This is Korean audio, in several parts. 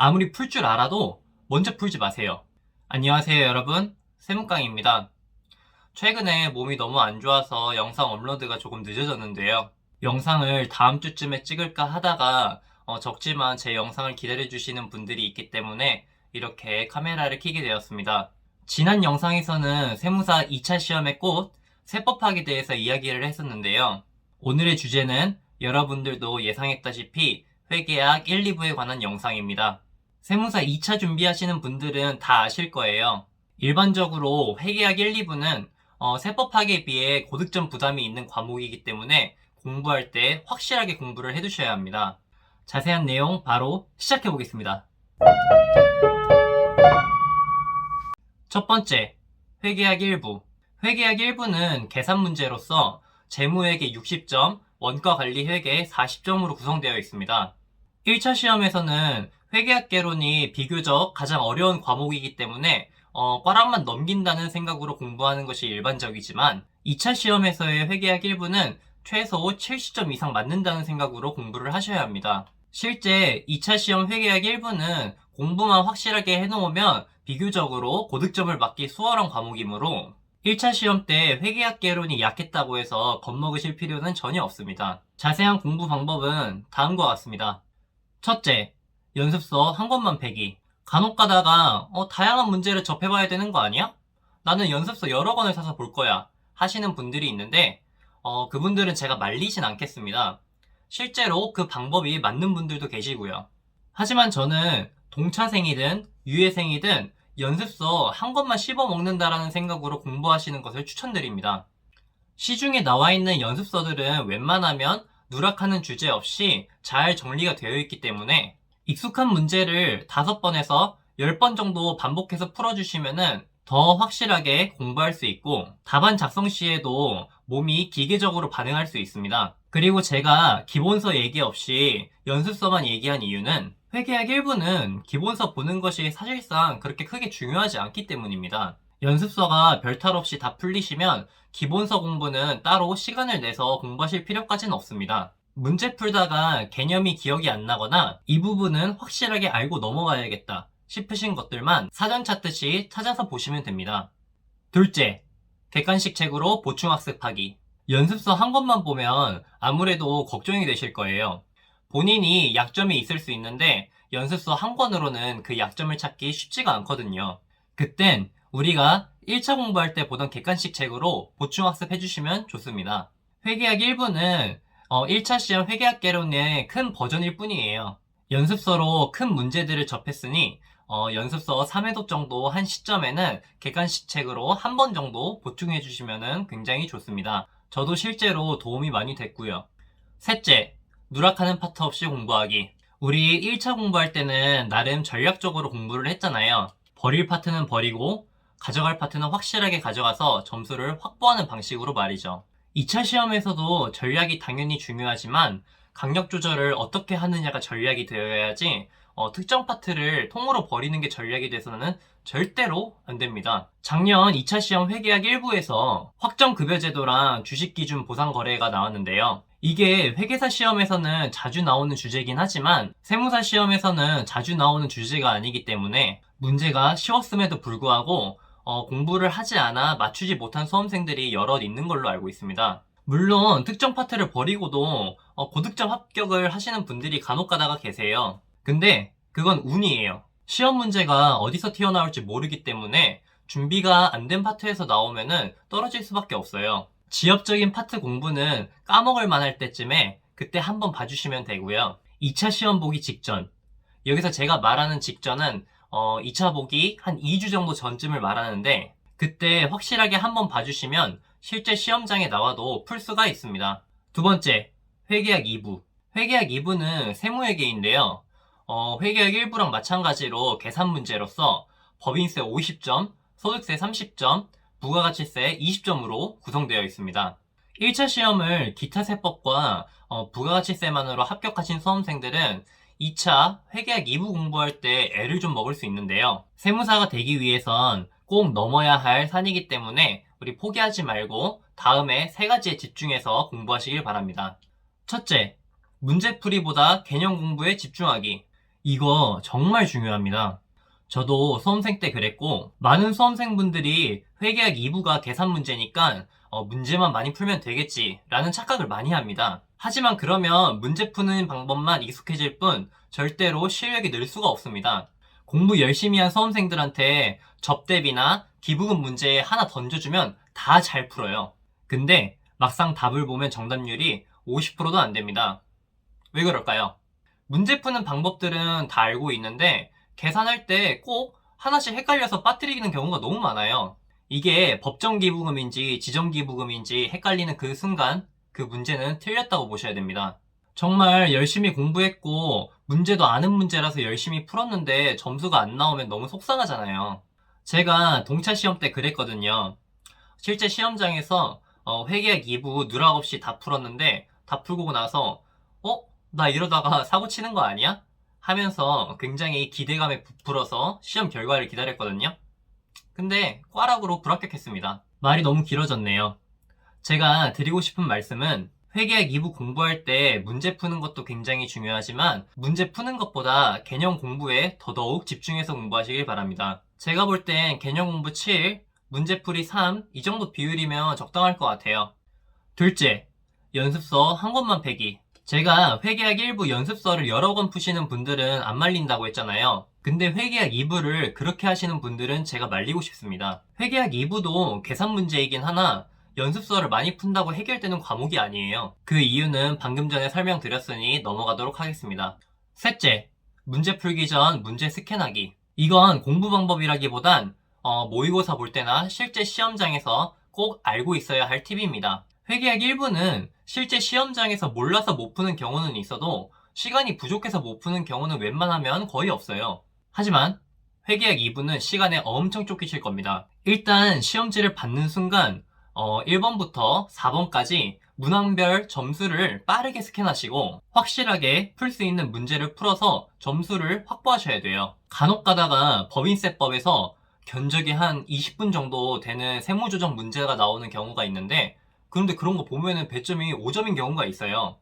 아무리 풀 줄 알아도 먼저 풀지 마세요. 안녕하세요, 여러분. 세문깡입니다. 최근에 몸이 너무 안 좋아서 영상 업로드가 조금 늦어졌는데요. 영상을 다음 주쯤에 찍을까 하다가 적지만 제 영상을 기다려주시는 분들이 있기 때문에 이렇게 카메라를 켜게 되었습니다. 지난 영상에서는 세무사 2차 시험의 꽃, 세법학에 대해서 이야기를 했었는데요. 오늘의 주제는 여러분들도 예상했다시피 회계학 1, 2부에 관한 영상입니다. 세무사 2차 준비하시는 분들은 다 아실 거예요. 일반적으로 회계학 1, 2부는 세법학에 비해 고득점 부담이 있는 과목이기 때문에 공부할 때 확실하게 공부를 해두셔야 합니다. 자세한 내용 바로 시작해 보겠습니다. 첫 번째, 회계학 1부. 회계학 1부는 계산 문제로서 재무회계 60점, 원가관리회계 40점으로 구성되어 있습니다. 1차 시험에서는 회계학개론이 비교적 가장 어려운 과목이기 때문에 꽈락만 넘긴다는 생각으로 공부하는 것이 일반적이지만 2차 시험에서의 회계학 1부는 최소 70점 이상 맞는다는 생각으로 공부를 하셔야 합니다. 실제 2차 시험 회계학 1부는 공부만 확실하게 해놓으면 비교적으로 고득점을 맞기 수월한 과목이므로 1차 시험 때 회계학개론이 약했다고 해서 겁먹으실 필요는 전혀 없습니다. 자세한 공부 방법은 다음과 같습니다. 첫째, 연습서 한 권만 패기. 간혹 가다가 다양한 문제를 접해봐야 되는 거 아니야? 나는 연습서 여러 권을 사서 볼 거야 하시는 분들이 있는데 그분들은 제가 말리진 않겠습니다. 실제로 그 방법이 맞는 분들도 계시고요. 하지만 저는 동차생이든 유예생이든 연습서 한 권만 씹어먹는다라는 생각으로 공부하시는 것을 추천드립니다. 시중에 나와 있는 연습서들은 웬만하면 누락하는 주제 없이 잘 정리가 되어 있기 때문에 익숙한 문제를 5번에서 10번 정도 반복해서 풀어주시면 더 확실하게 공부할 수 있고 답안 작성 시에도 몸이 기계적으로 반응할 수 있습니다. 그리고 제가 기본서 얘기 없이 연습서만 얘기한 이유는 회계학 1부는 기본서 보는 것이 사실상 그렇게 크게 중요하지 않기 때문입니다. 연습서가 별탈 없이 다 풀리시면 기본서 공부는 따로 시간을 내서 공부하실 필요까지는 없습니다. 문제 풀다가 개념이 기억이 안 나거나 이 부분은 확실하게 알고 넘어가야겠다 싶으신 것들만 사전 찾듯이 찾아서 보시면 됩니다. 둘째, 객관식 책으로 보충학습하기. 연습서 한 권만 보면 아무래도 걱정이 되실 거예요. 본인이 약점이 있을 수 있는데 연습서 한 권으로는 그 약점을 찾기 쉽지가 않거든요. 그땐 우리가 1차 공부할 때 보던 객관식 책으로 보충학습 해주시면 좋습니다. 회계학 1부는 1차 시험 회계학개론의 큰 버전일 뿐이에요. 연습서로 큰 문제들을 접했으니 연습서 3회독 정도 한 시점에는 객관식 책으로 한 번 정도 보충해 주시면 굉장히 좋습니다. 저도 실제로 도움이 많이 됐고요. 셋째, 누락하는 파트 없이 공부하기. 우리 1차 공부할 때는 나름 전략적으로 공부를 했잖아요. 버릴 파트는 버리고 가져갈 파트는 확실하게 가져가서 점수를 확보하는 방식으로 말이죠. 2차 시험에서도 전략이 당연히 중요하지만 강력 조절을 어떻게 하느냐가 전략이 되어야지 특정 파트를 통으로 버리는 게 전략이 돼서는 절대로 안 됩니다. 작년 2차 시험 회계학 1부에서 확정급여제도랑 주식기준 보상거래가 나왔는데요. 이게 회계사 시험에서는 자주 나오는 주제긴 하지만 세무사 시험에서는 자주 나오는 주제가 아니기 때문에 문제가 쉬웠음에도 불구하고 공부를 하지 않아 맞추지 못한 수험생들이 여럿 있는 걸로 알고 있습니다. 물론 특정 파트를 버리고도 고득점 합격을 하시는 분들이 간혹 가다가 계세요. 근데 그건 운이에요. 시험 문제가 어디서 튀어나올지 모르기 때문에 준비가 안 된 파트에서 나오면은 떨어질 수밖에 없어요. 지엽적인 파트 공부는 까먹을 만할 때쯤에 그때 한번 봐주시면 되고요. 2차 시험 보기 직전. 여기서 제가 말하는 직전은 2차 보기 한 2주 정도 전쯤을 말하는데 그때 확실하게 한번 봐주시면 실제 시험장에 나와도 풀 수가 있습니다. 두 번째, 회계학 2부. 회계학 2부는 세무회계인데요. 회계학 1부랑 마찬가지로 계산 문제로서 법인세 50점, 소득세 30점, 부가가치세 20점으로 구성되어 있습니다. 1차 시험을 기타 세법과 부가가치세만으로 합격하신 수험생들은 2차 회계학 2부 공부할 때 애를 좀 먹을 수 있는데요. 세무사가 되기 위해선 꼭 넘어야 할 산이기 때문에 우리 포기하지 말고 다음에 3가지에 집중해서 공부하시길 바랍니다. 첫째, 문제풀이보다 개념 공부에 집중하기. 이거 정말 중요합니다. 저도 수험생 때 그랬고, 많은 수험생분들이 회계학 2부가 계산 문제니까 문제만 많이 풀면 되겠지 라는 착각을 많이 합니다. 하지만 그러면 문제 푸는 방법만 익숙해질 뿐 절대로 실력이 늘 수가 없습니다. 공부 열심히 한 수험생들한테 접대비나 기부금 문제 하나 던져주면 다 잘 풀어요. 근데 막상 답을 보면 정답률이 50%도 안 됩니다. 왜 그럴까요? 문제 푸는 방법들은 다 알고 있는데 계산할 때 꼭 하나씩 헷갈려서 빠뜨리는 경우가 너무 많아요. 이게 법정기부금인지 지정기부금인지 헷갈리는 그 순간 그 문제는 틀렸다고 보셔야 됩니다. 정말 열심히 공부했고 문제도 아는 문제라서 열심히 풀었는데 점수가 안 나오면 너무 속상하잖아요. 제가 동차 시험 때 그랬거든요. 실제 시험장에서 회계학 2부 누락 없이 다 풀었는데 다 풀고 나서 나 이러다가 사고 치는 거 아니야? 하면서 굉장히 기대감에 부풀어서 시험 결과를 기다렸거든요. 근데 꽈락으로 불합격했습니다. 말이 너무 길어졌네요. 제가 드리고 싶은 말씀은 회계학 2부 공부할 때 문제 푸는 것도 굉장히 중요하지만 문제 푸는 것보다 개념 공부에 더더욱 집중해서 공부하시길 바랍니다. 제가 볼 땐 개념 공부 7, 문제풀이 3, 이 정도 비율이면 적당할 것 같아요. 둘째, 연습서 한 권만 패기. 제가 회계학 1부 연습서를 여러 권 푸시는 분들은 안 말린다고 했잖아요. 근데 회계학 2부를 그렇게 하시는 분들은 제가 말리고 싶습니다. 회계학 2부도 계산 문제이긴 하나 연습서를 많이 푼다고 해결되는 과목이 아니에요. 그 이유는 방금 전에 설명드렸으니 넘어가도록 하겠습니다. 셋째, 문제 풀기 전 문제 스캔하기. 이건 공부 방법이라기보단 모의고사 볼 때나 실제 시험장에서 꼭 알고 있어야 할 팁입니다. 회계학 1부는 실제 시험장에서 몰라서 못 푸는 경우는 있어도 시간이 부족해서 못 푸는 경우는 웬만하면 거의 없어요. 하지만 회계학 2부는 시간에 엄청 쫓기실 겁니다. 일단 시험지를 받는 순간 1번부터 4번까지 문항별 점수를 빠르게 스캔하시고 확실하게 풀 수 있는 문제를 풀어서 점수를 확보하셔야 돼요. 간혹 가다가 법인세법에서 견적이 한 20분 정도 되는 세무조정 문제가 나오는 경우가 있는데 그런데 그런 거 보면은 배점이 5점인 경우가 있어요.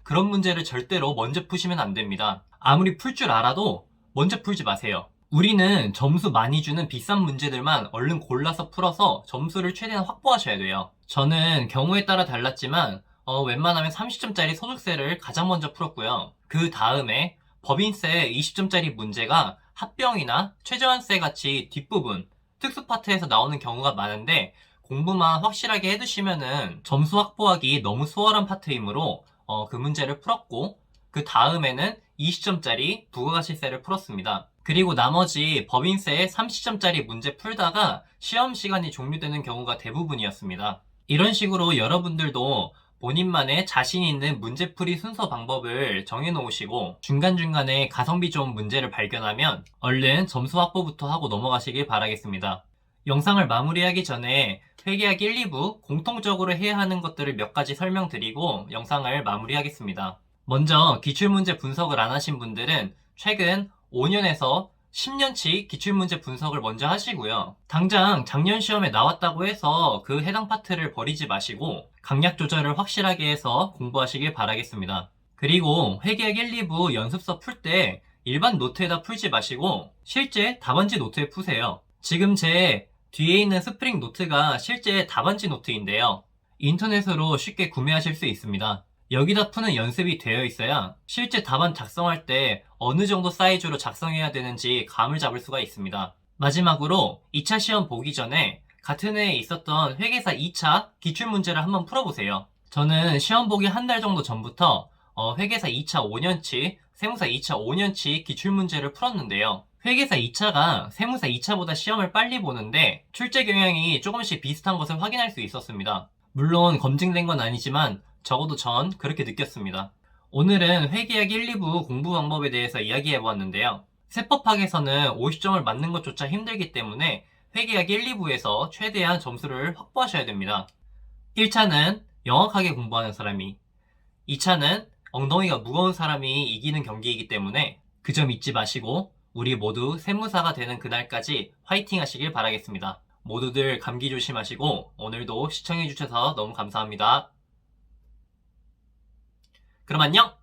그런 문제를 절대로 먼저 푸시면 안 됩니다. 아무리 풀 줄 알아도 먼저 풀지 마세요. 우리는 점수 많이 주는 비싼 문제들만 얼른 골라서 풀어서 점수를 최대한 확보하셔야 돼요. 저는 경우에 따라 달랐지만 웬만하면 30점짜리 소득세를 가장 먼저 풀었고요. 그 다음에 법인세 20점짜리 문제가 합병이나 최저한세 같이 뒷부분, 특수 파트에서 나오는 경우가 많은데 공부만 확실하게 해두시면은 점수 확보하기 너무 수월한 파트이므로 그 문제를 풀었고 그 다음에는 20점짜리 부가가치세를 풀었습니다. 그리고 나머지 법인세에 30점짜리 문제 풀다가 시험 시간이 종료되는 경우가 대부분이었습니다. 이런 식으로 여러분들도 본인만의 자신 있는 문제풀이 순서 방법을 정해놓으시고 중간중간에 가성비 좋은 문제를 발견하면 얼른 점수 확보부터 하고 넘어가시길 바라겠습니다. 영상을 마무리하기 전에 회계학 1, 2부 공통적으로 해야 하는 것들을 몇 가지 설명드리고 영상을 마무리하겠습니다. 먼저 기출문제 분석을 안 하신 분들은 최근 5년에서 10년치 기출문제 분석을 먼저 하시고요. 당장 작년 시험에 나왔다고 해서 그 해당 파트를 버리지 마시고 강약 조절을 확실하게 해서 공부하시길 바라겠습니다. 그리고 회계학 1, 2부 연습서 풀 때 일반 노트에다 풀지 마시고 실제 답안지 노트에 푸세요. 지금 제 뒤에 있는 스프링 노트가 실제 답안지 노트인데요. 인터넷으로 쉽게 구매하실 수 있습니다. 여기다 푸는 연습이 되어 있어야 실제 답안 작성할 때 어느 정도 사이즈로 작성해야 되는지 감을 잡을 수가 있습니다. 마지막으로 2차 시험 보기 전에 같은 해에 있었던 회계사 2차 기출문제를 한번 풀어보세요. 저는 시험 보기 한 달 정도 전부터 회계사 2차 5년치, 세무사 2차 5년치 기출문제를 풀었는데요. 회계사 2차가 세무사 2차보다 시험을 빨리 보는데 출제 경향이 조금씩 비슷한 것을 확인할 수 있었습니다. 물론 검증된 건 아니지만 적어도 전 그렇게 느꼈습니다. 오늘은 회계학 1, 2부 공부 방법에 대해서 이야기해보았는데요. 세법학에서는 50점을 맞는 것조차 힘들기 때문에 회계학 1, 2부에서 최대한 점수를 확보하셔야 됩니다. 1차는 영악하게 공부하는 사람이, 2차는 엉덩이가 무거운 사람이 이기는 경기이기 때문에 그 점 잊지 마시고 우리 모두 세무사가 되는 그날까지 화이팅 하시길 바라겠습니다. 모두들 감기 조심하시고 오늘도 시청해주셔서 너무 감사합니다. 그럼 안녕!